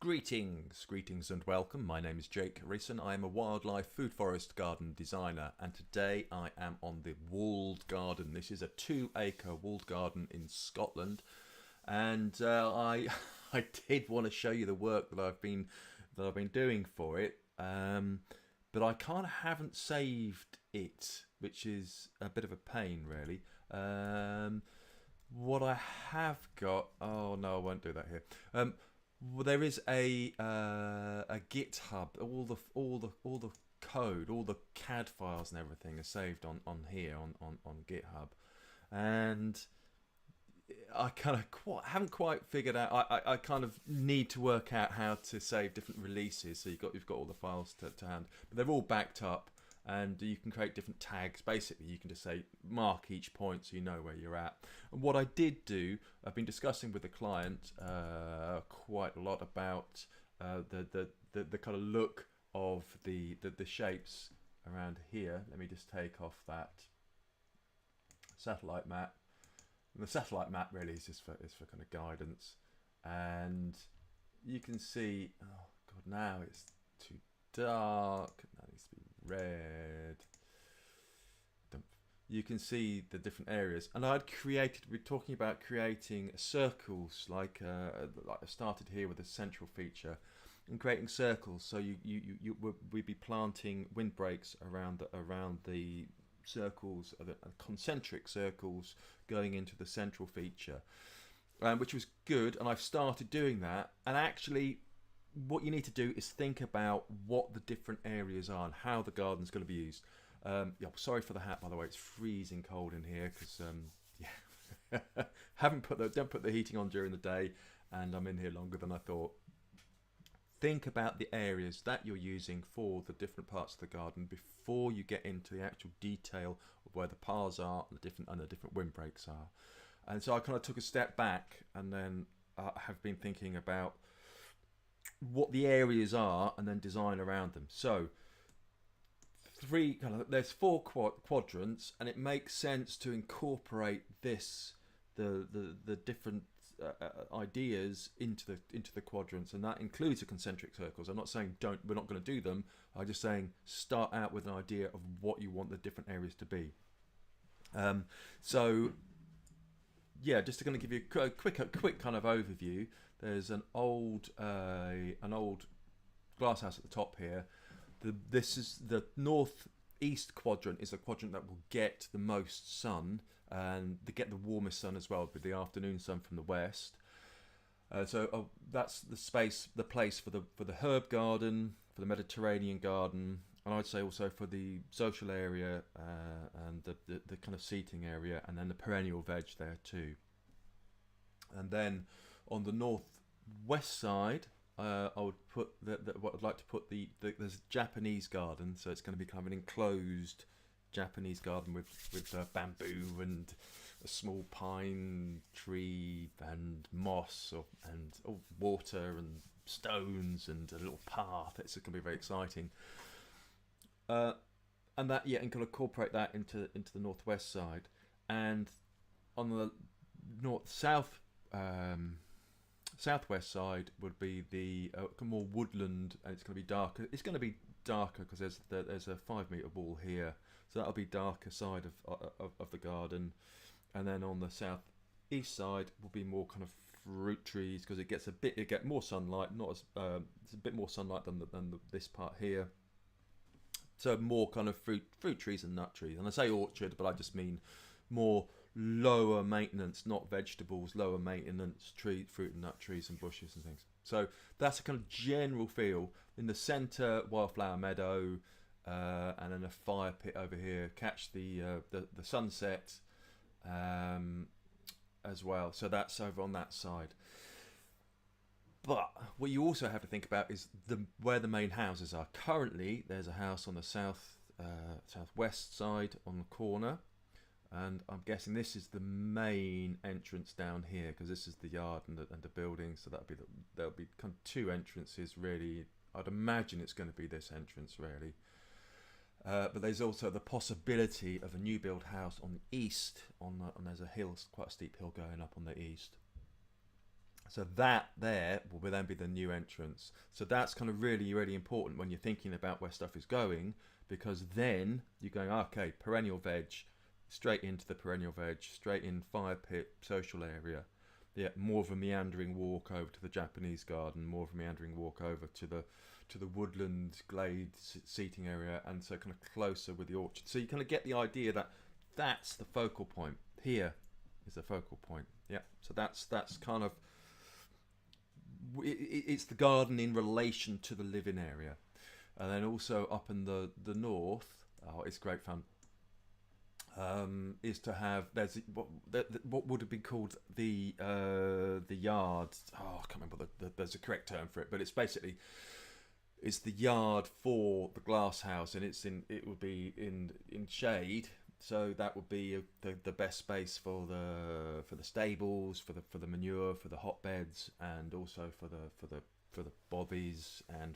Greetings and welcome. My name is Jake Reeson. I am a wildlife food forest garden designer, and today I am on the walled garden. This is a 2-acre walled garden in Scotland, and I I did want to show you the work that I've been doing for it, but I kind of haven't saved it, which is a bit of a pain, really. What I have got, oh no, I won't do that here. Well, there is a GitHub. All the code, all the CAD files and everything are saved on here on GitHub, and I kind of haven't quite figured out. I kind of need to work out how to save different releases. So you've got all the files to hand, but they're all backed up, and you can create different tags. Basically, you can just say mark each point so you know where you're at. And what I did do, I've been discussing with the client quite a lot about the kind of look of the shapes around here. Let me just take off that satellite map. And the satellite map really is just for kind of guidance, and you can see. Oh god, now it's too dark. That needs to be red. You can see the different areas, and we're talking about creating circles. Like I started here with a central feature, and creating circles. So we'd be planting windbreaks around the circles, the concentric circles going into the central feature, which was good. And I've started doing that, and actually what you need to do is think about what the different areas are and how the garden's going to be used. Sorry for the hat, by the way. It's freezing cold in here because don't put the heating on during the day, and I'm in here longer than I thought. Think about the areas that you're using for the different parts of the garden before you get into the actual detail of where the paths are and the different windbreaks are. And so I kind of took a step back, and then have been thinking about what the areas are and then design around them. So there's four quadrants, and it makes sense to incorporate the different ideas into the quadrants, and that includes the concentric circles. I'm not saying we're not going to do them. I'm just saying start out with an idea of what you want the different areas to be. Just to kind of give you a quick kind of overview. There's an old glass house at the top here. This is the northeast quadrant. Is the quadrant that will get the most sun and get the warmest sun as well, with the afternoon sun from the west. That's the place for the herb garden, for the Mediterranean garden, and I'd say also for the social area and the kind of seating area, and then the perennial veg there too. And then on the northwest side, I would put what I'd like to put there's a Japanese garden, so it's going to be kind of an enclosed Japanese garden with bamboo and a small pine tree and moss and water and stones and a little path. It's going to be very exciting. And kind of incorporate that into the northwest side, and on the southwest side would be the more woodland, and it's going to be darker. It's going to be darker because there's a 5 meter wall here, so that'll be darker side of the garden. And then on the southeast side will be more kind of fruit trees, because it get more sunlight. It's a bit more sunlight than this part here. So more kind of fruit trees and nut trees. And I say orchard, but I just mean more lower maintenance, not vegetables, lower maintenance fruit and nut trees and bushes and things. So that's a kind of general feel. In the centre, wildflower meadow, and then a fire pit over here. Catch the sunset as well. So that's over on that side. But what you also have to think about is where the main houses are. Currently, there's a house on the southwest side on the corner, and I'm guessing this is the main entrance down here, because this is the yard and the building. So there'll be kind of two entrances really. I'd imagine it's going to be this entrance really. But there's also the possibility of a new build house on the east. There's a hill, quite a steep hill going up on the east. So that there will then be the new entrance. So that's kind of really, really important when you're thinking about where stuff is going, because then you're going, okay, perennial veg, straight into the perennial veg, straight in fire pit, social area. Yeah, more of a meandering walk over to the Japanese garden, more of a meandering walk over to the woodland glade seating area, and so kind of closer with the orchard. So you kind of get the idea that that's the focal point. Here is the focal point. Yeah, so that's kind of it's the garden in relation to the living area. And then also up in the north, oh, it's great fun. Is to have what would have been called the yard. Oh, I can't remember there's a correct term for it, but it's basically it's the yard for the glass house, and it would be in shade. So that would be the best space for the stables, for the manure, for the hotbeds, and also for the bobbies, and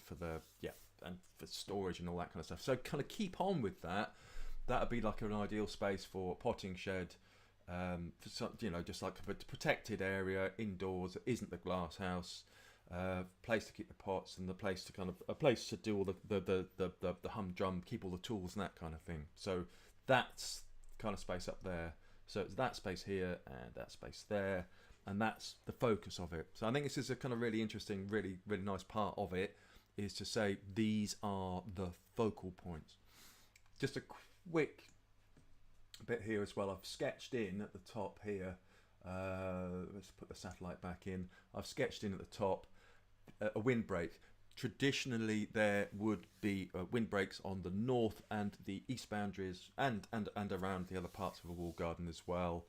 and for storage and all that kind of stuff. So kind of keep on with that. That would be like an ideal space for a potting shed, for some, just like a protected area indoors that isn't the glass house. Place to keep the pots, and the place to a place to do all the humdrum, keep all the tools and that kind of thing. So that's kind of space up there. So it's that space here and that space there, and that's the focus of it. So I think this is a kind of really interesting, really, really nice part of it, is to say these are the focal points. Just a quick bit here as well. I've sketched in at the top here. Let's put the satellite back in. I've sketched in at the top a windbreak. Traditionally, there would be windbreaks on the north and the east boundaries, and around the other parts of a walled garden as well.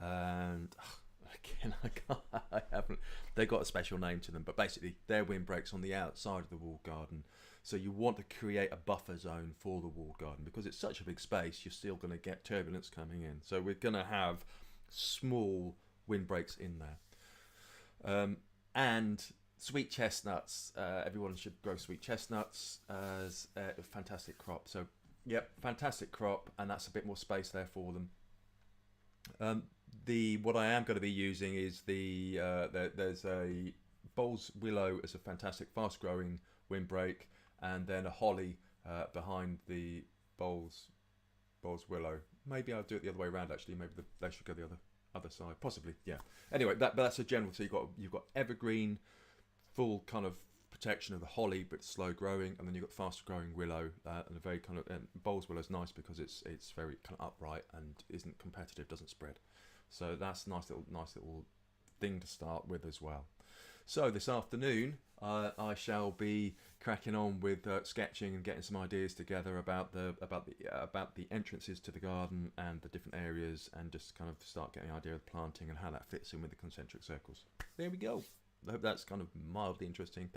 And again, I haven't. They got a special name to them, but basically, they're windbreaks on the outside of the walled garden. So you want to create a buffer zone for the walled garden, because it's such a big space. You're still going to get turbulence coming in. So we're going to have small windbreaks in there, and sweet chestnuts. Everyone should grow sweet chestnuts as a fantastic crop. So, yep, fantastic crop, and that's a bit more space there for them. What I am going to be using is there's a Bowles willow as a fantastic fast growing windbreak, and then a holly behind the Bowles willow. Maybe I'll do it the other way around. Actually, maybe they should go the other side, possibly. Yeah. Anyway, that's a general. So you've got evergreen, full kind of protection of the holly, but slow growing, and then you've got fast growing willow, and a very kind of, and Bowles willow is nice because it's very kind of upright and isn't competitive, doesn't spread. So that's nice little thing to start with as well. So this afternoon, I shall be cracking on with sketching and getting some ideas together about the entrances to the garden and the different areas, and just kind of start getting an idea of planting and how that fits in with the concentric circles. There we go. I hope that's kind of mildly interesting.